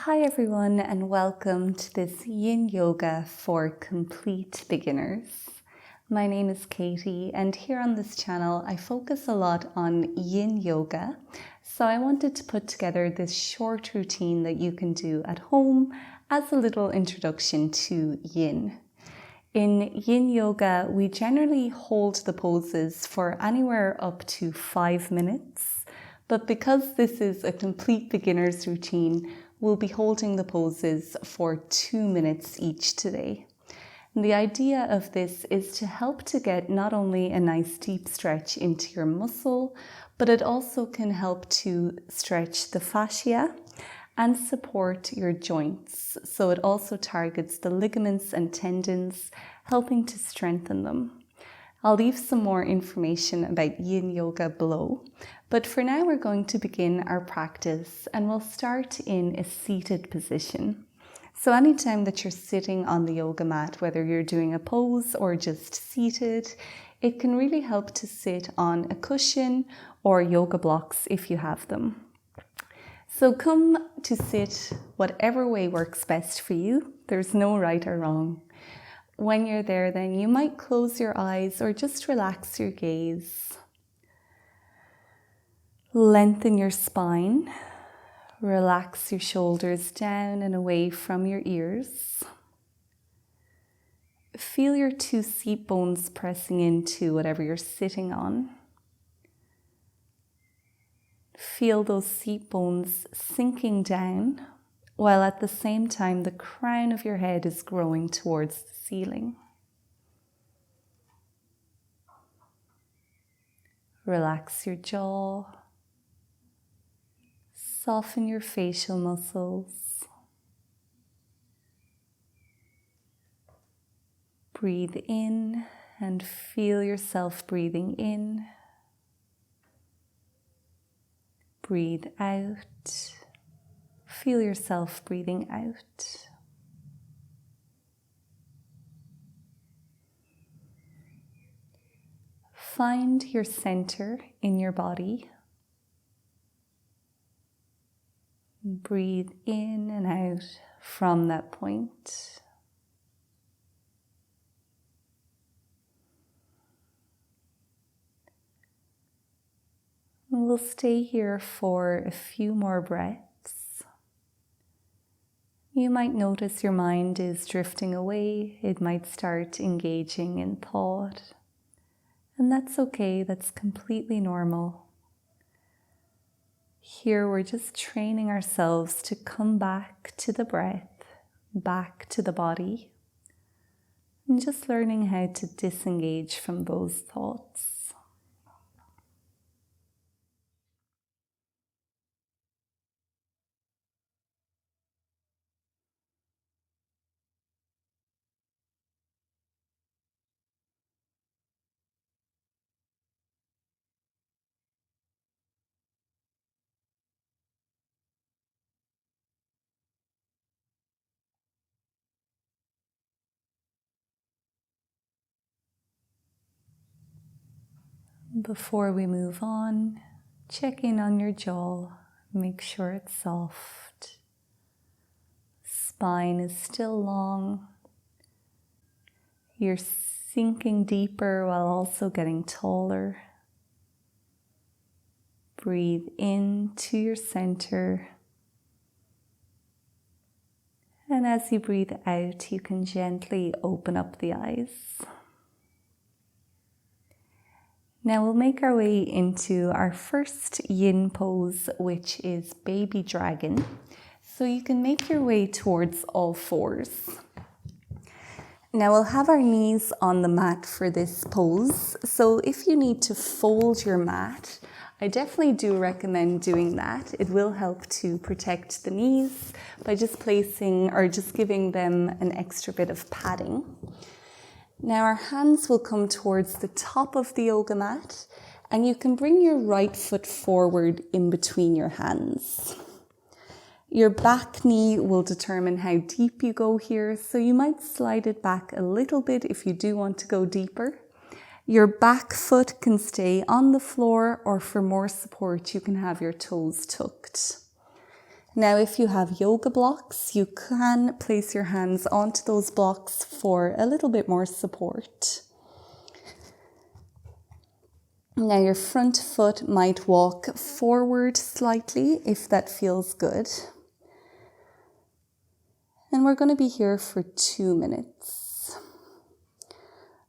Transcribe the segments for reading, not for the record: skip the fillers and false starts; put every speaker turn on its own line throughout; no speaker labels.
Hi everyone, and welcome to this Yin Yoga for complete beginners. My name is Katie, and here on this channel I focus a lot on Yin Yoga, so I wanted to put together this short routine that you can do at home as a little introduction to Yin. In Yin Yoga, we generally hold the poses for anywhere up to 5 minutes, but because this is a complete beginner's routine, we'll be holding the poses for 2 minutes each today. And the idea of this is to help to get not only a nice deep stretch into your muscle, but it also can help to stretch the fascia and support your joints. So it also targets the ligaments and tendons, helping to strengthen them. I'll leave some more information about Yin Yoga below, but for now we're going to begin our practice and we'll start in a seated position. So anytime that you're sitting on the yoga mat, whether you're doing a pose or just seated, it can really help to sit on a cushion or yoga blocks if you have them. So come to sit whatever way works best for you. There's no right or wrong. When you're there, then you might close your eyes or just relax your gaze. Lengthen your spine. Relax your shoulders down and away from your ears. Feel your 2 seat bones pressing into whatever you're sitting on. Feel those seat bones sinking down, while at the same time the crown of your head is growing towards the ceiling. Relax your jaw. Soften your facial muscles. Breathe in and feel yourself breathing in. Breathe out. Feel yourself breathing out. Find your center in your body. Breathe in and out from that point. We'll stay here for a few more breaths. You might notice your mind is drifting away. It might start engaging in thought. And that's okay, that's completely normal. Here we're just training ourselves to come back to the breath, back to the body, and just learning how to disengage from those thoughts. Before we move on, check in on your jaw. Make sure it's soft. Spine is still long. You're sinking deeper while also getting taller. Breathe into your center. And as you breathe out, you can gently open up the eyes. Now we'll make our way into our first yin pose, which is baby dragon. So you can make your way towards all fours. Now we'll have our knees on the mat for this pose. So if you need to fold your mat, I definitely do recommend doing that. It will help to protect the knees by just placing or just giving them an extra bit of padding. Now our hands will come towards the top of the yoga mat, and you can bring your right foot forward in between your hands. Your back knee will determine how deep you go here, so you might slide it back a little bit if you do want to go deeper. Your back foot can stay on the floor, or for more support you can have your toes tucked. Now, if you have yoga blocks, you can place your hands onto those blocks for a little bit more support. Now, your front foot might walk forward slightly if that feels good. And we're going to be here for 2 minutes.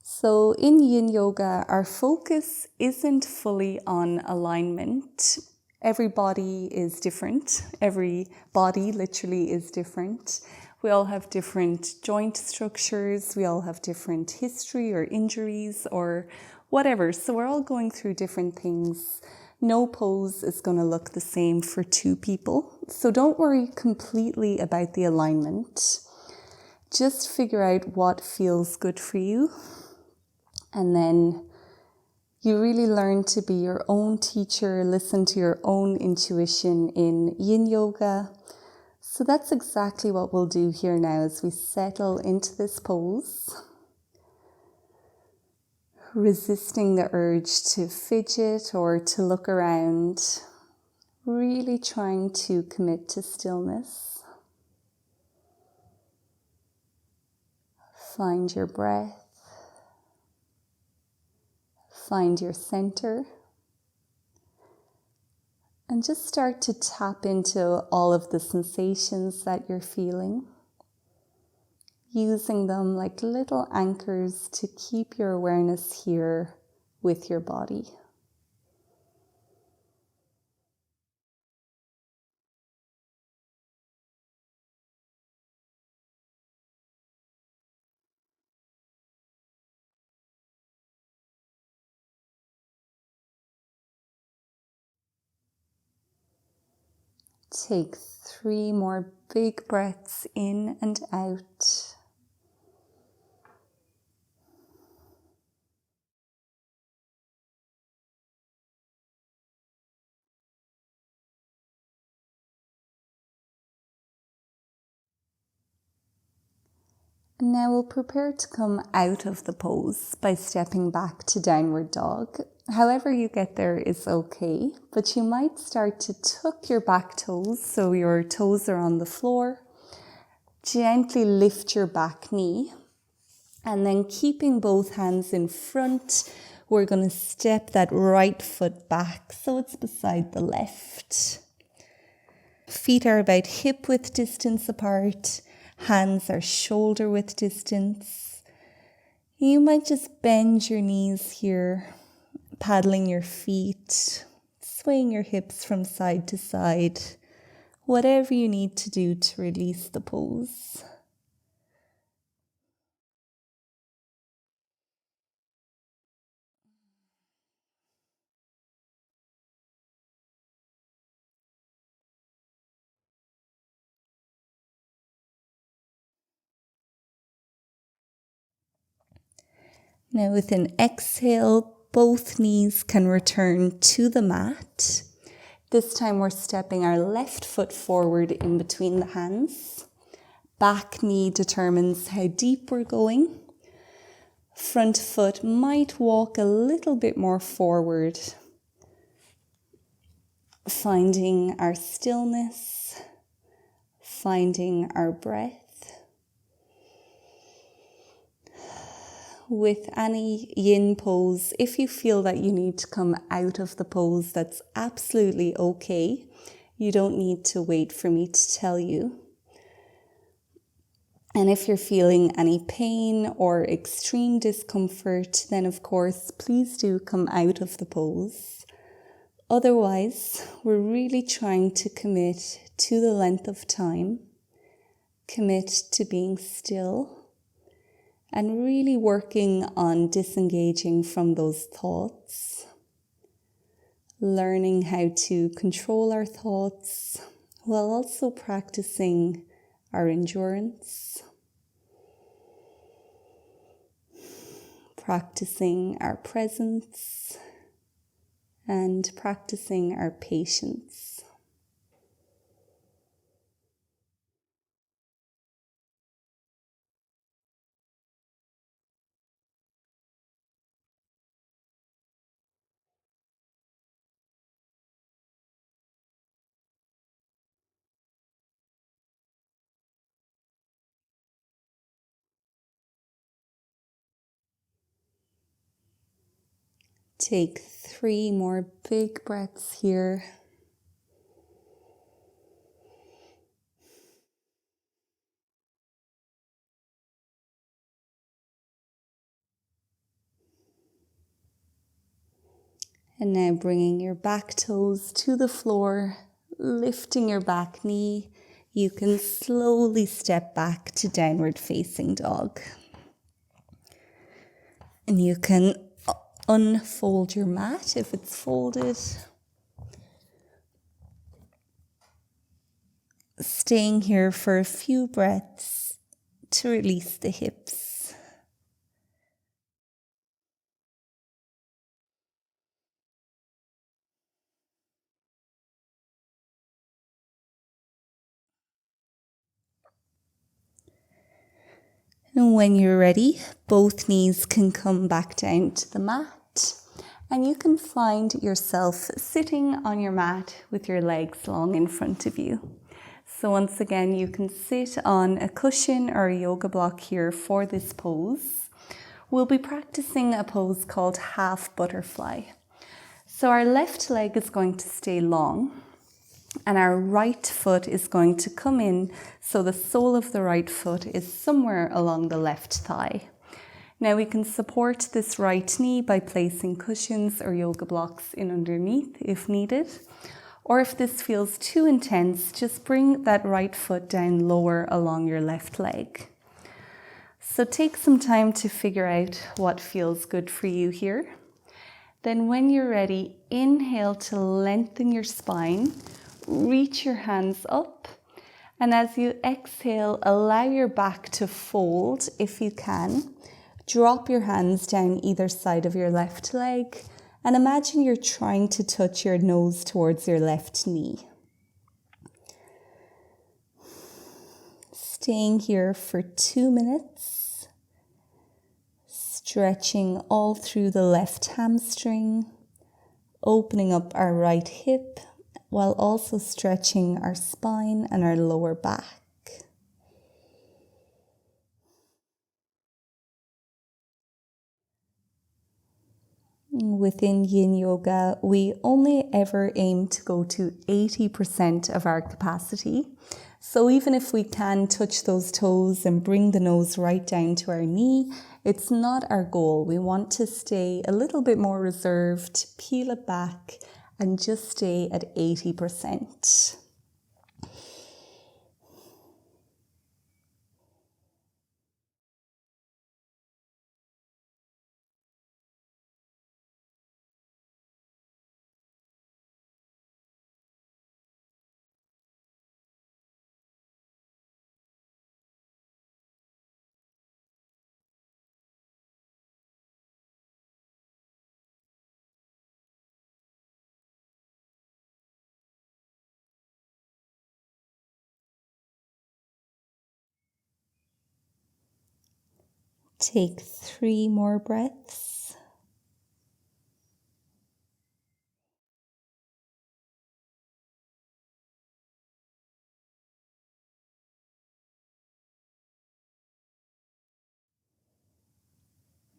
So in Yin Yoga, our focus isn't fully on alignment. Every body is different. Every body literally is different. We all have different joint structures. We all have different history or injuries or whatever. So we're all going through different things. No pose is going to look the same for 2 people. So don't worry completely about the alignment. Just figure out what feels good for you. And then you really learn to be your own teacher, listen to your own intuition in Yin Yoga. So that's exactly what we'll do here now as we settle into this pose. Resisting the urge to fidget or to look around. Really trying to commit to stillness. Find your breath. Find your center. And just start to tap into all of the sensations that you're feeling. Using them like little anchors to keep your awareness here with your body. Take 3 more big breaths in and out. And now we'll prepare to come out of the pose by stepping back to downward dog. However you get there is okay, but you might start to tuck your back toes so your toes are on the floor. Gently lift your back knee. And then keeping both hands in front, we're going to step that right foot back so it's beside the left. Feet are about hip width distance apart. Hands are shoulder width distance. You might just bend your knees here, paddling your feet, swaying your hips from side to side. Whatever you need to do to release the pose. Now with an exhale, both knees can return to the mat. This time we're stepping our left foot forward in between the hands. Back knee determines how deep we're going. Front foot might walk a little bit more forward. Finding our stillness, finding our breath. With any yin pose, if you feel that you need to come out of the pose, that's absolutely okay. You don't need to wait for me to tell you. And if you're feeling any pain or extreme discomfort, then of course, please do come out of the pose. Otherwise, we're really trying to commit to the length of time, commit to being still, and really working on disengaging from those thoughts, learning how to control our thoughts while also practicing our endurance, practicing our presence, and practicing our patience. Take 3 more big breaths here. And now bringing your back toes to the floor, lifting your back knee, you can slowly step back to downward facing dog. And you can unfold your mat if it's folded. Staying here for a few breaths to release the hips. And when you're ready, both knees can come back down to the mat. And you can find yourself sitting on your mat with your legs long in front of you. So once again, you can sit on a cushion or a yoga block here for this pose. We'll be practicing a pose called half butterfly. So our left leg is going to stay long and our right foot is going to come in, so the sole of the right foot is somewhere along the left thigh. Now we can support this right knee by placing cushions or yoga blocks in underneath if needed. Or if this feels too intense, just bring that right foot down lower along your left leg. So take some time to figure out what feels good for you here. Then when you're ready, inhale to lengthen your spine. Reach your hands up, and as you exhale, allow your back to fold if you can. Drop your hands down either side of your left leg and imagine you're trying to touch your nose towards your left knee. Staying here for 2 minutes, stretching all through the left hamstring, opening up our right hip, while also stretching our spine and our lower back. Within Yin Yoga, we only ever aim to go to 80% of our capacity. So even if we can touch those toes and bring the nose right down to our knee, it's not our goal. We want to stay a little bit more reserved, peel it back, and just stay at 80%. Take 3 more breaths.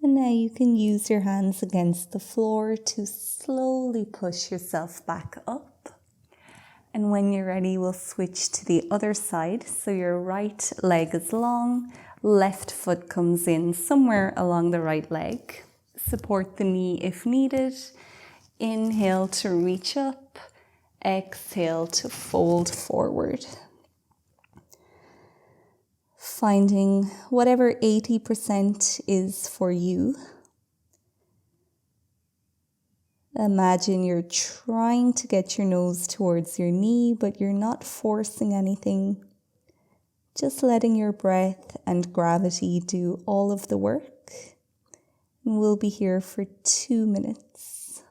And now you can use your hands against the floor to slowly push yourself back up. And when you're ready, we'll switch to the other side. So your right leg is long, left foot comes in somewhere along the right leg. Support the knee if needed. Inhale to reach up, exhale to fold forward. Finding whatever 80% is for you. Imagine you're trying to get your nose towards your knee, but you're not forcing anything. Just letting your breath and gravity do all of the work. And we'll be here for 2 minutes.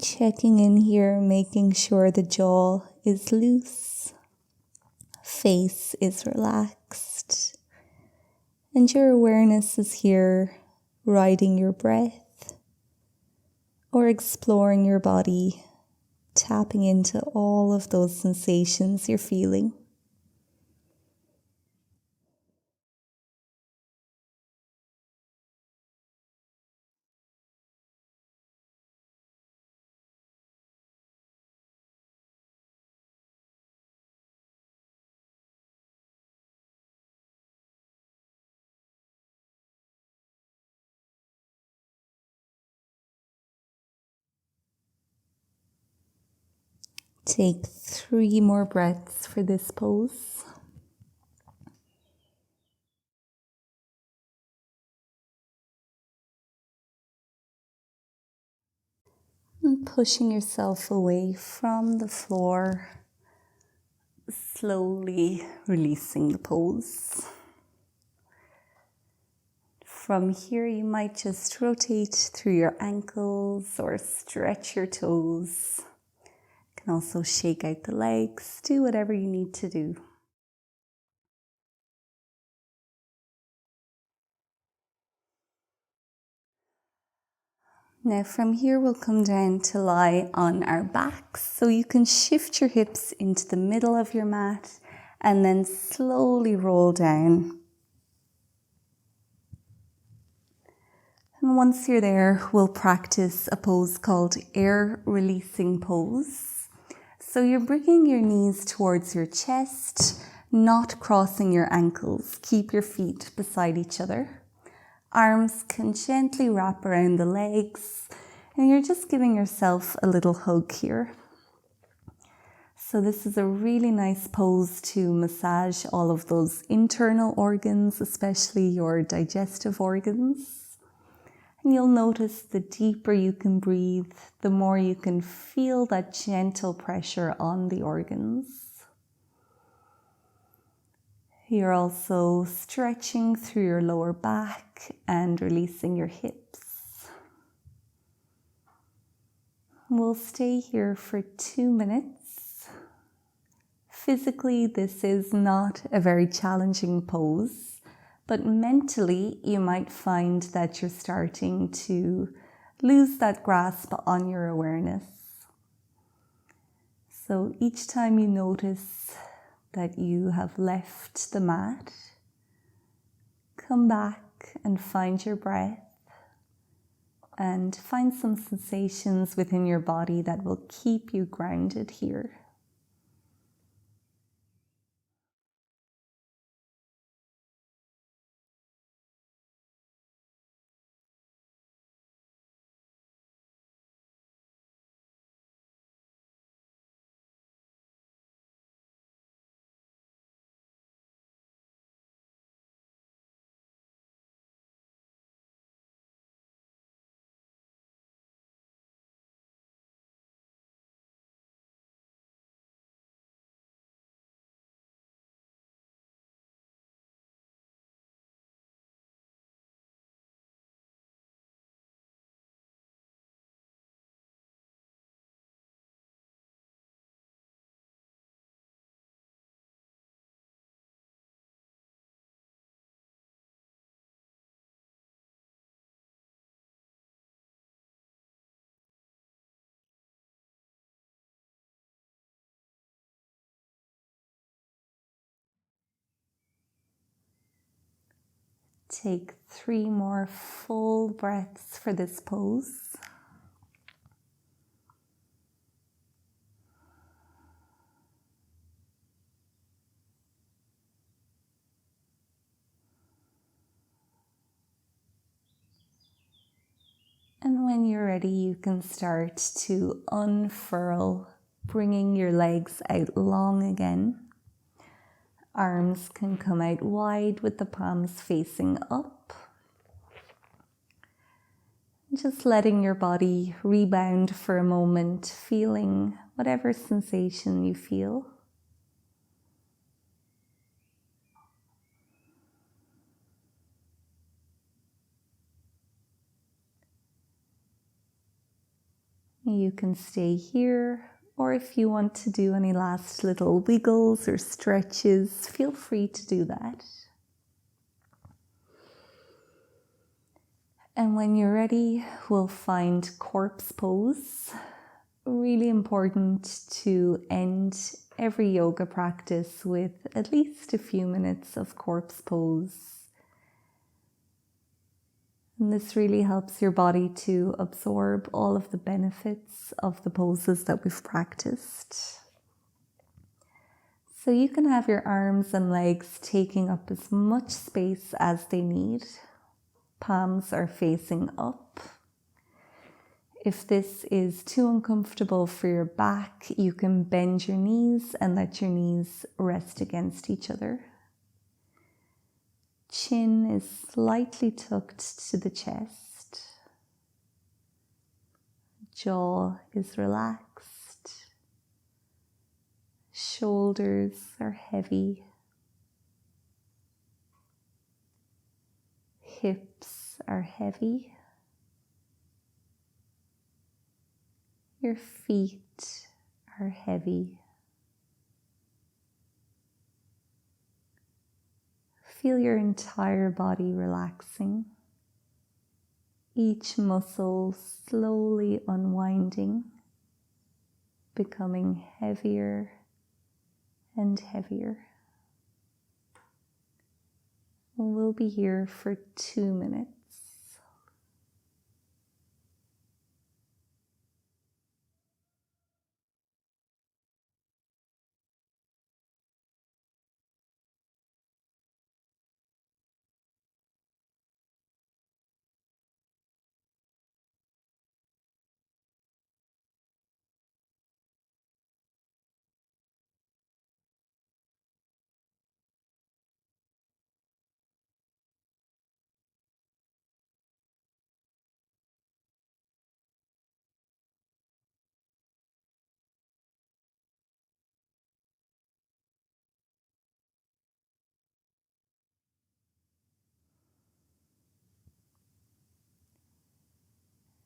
Checking in here, making sure the jaw is loose, face is relaxed, and your awareness is here, riding your breath or exploring your body, tapping into all of those sensations you're feeling. Take 3 more breaths for this pose. And pushing yourself away from the floor, slowly releasing the pose. From here, you might just rotate through your ankles or stretch your toes. You can also shake out the legs, do whatever you need to do. Now from here, we'll come down to lie on our backs. So you can shift your hips into the middle of your mat and then slowly roll down. And once you're there, we'll practice a pose called air releasing pose. So you're bringing your knees towards your chest, not crossing your ankles. Keep your feet beside each other. Arms can gently wrap around the legs, and you're just giving yourself a little hug here. So this is a really nice pose to massage all of those internal organs, especially your digestive organs. And you'll notice the deeper you can breathe, the more you can feel that gentle pressure on the organs. You're also stretching through your lower back and releasing your hips. We'll stay here for 2 minutes. Physically, this is not a very challenging pose. But mentally, you might find that you're starting to lose that grasp on your awareness. So each time you notice that you have left the mat, come back and find your breath and find some sensations within your body that will keep you grounded here. Take 3 more full breaths for this pose. And when you're ready, you can start to unfurl, bringing your legs out long again. Arms can come out wide with the palms facing up. Just letting your body rebound for a moment, feeling whatever sensation you feel. You can stay here, or if you want to do any last little wiggles or stretches, feel free to do that. And when you're ready, we'll find corpse pose. Really important to end every yoga practice with at least a few minutes of corpse pose. And this really helps your body to absorb all of the benefits of the poses that we've practiced. So you can have your arms and legs taking up as much space as they need. Palms are facing up. If this is too uncomfortable for your back, you can bend your knees and let your knees rest against each other. Chin is slightly tucked to the chest. Jaw is relaxed. Shoulders are heavy. Hips are heavy. Your feet are heavy. Feel your entire body relaxing. Each muscle slowly unwinding, becoming heavier and heavier. We'll be here for 2 minutes.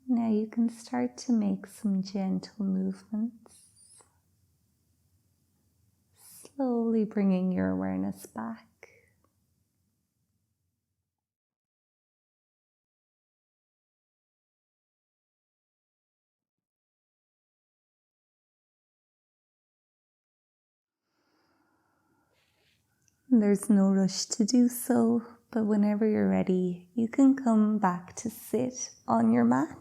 Now you can start to make some gentle movements, slowly bringing your awareness back. There's no rush to do so, but whenever you're ready, you can come back to sit on your mat.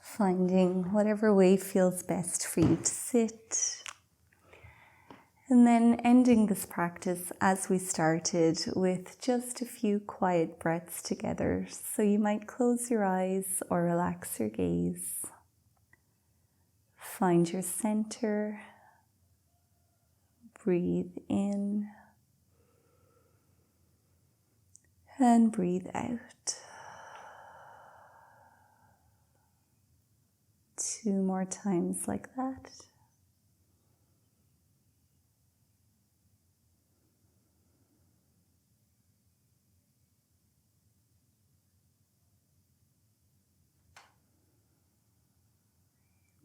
Finding whatever way feels best for you to sit. And then ending this practice as we started with just a few quiet breaths together. So you might close your eyes or relax your gaze. Find your center. Breathe in. And breathe out. 2 more times like that.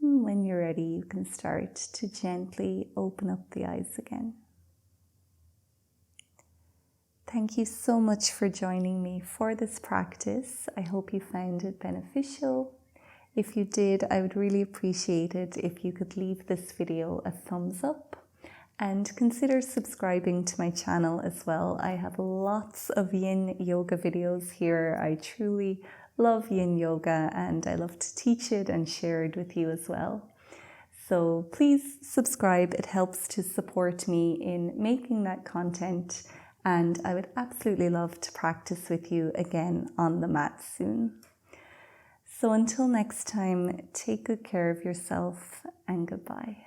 When you're ready, you can start to gently open up the eyes again. Thank you so much for joining me for this practice. I hope you found it beneficial. If you did, I would really appreciate it if you could leave this video a thumbs up and consider subscribing to my channel as well. I have lots of yin yoga videos here. I truly love yin yoga and I love to teach it and share it with you as well. So please subscribe. It helps to support me in making that content, and I would absolutely love to practice with you again on the mat soon. So until next time, take good care of yourself and goodbye.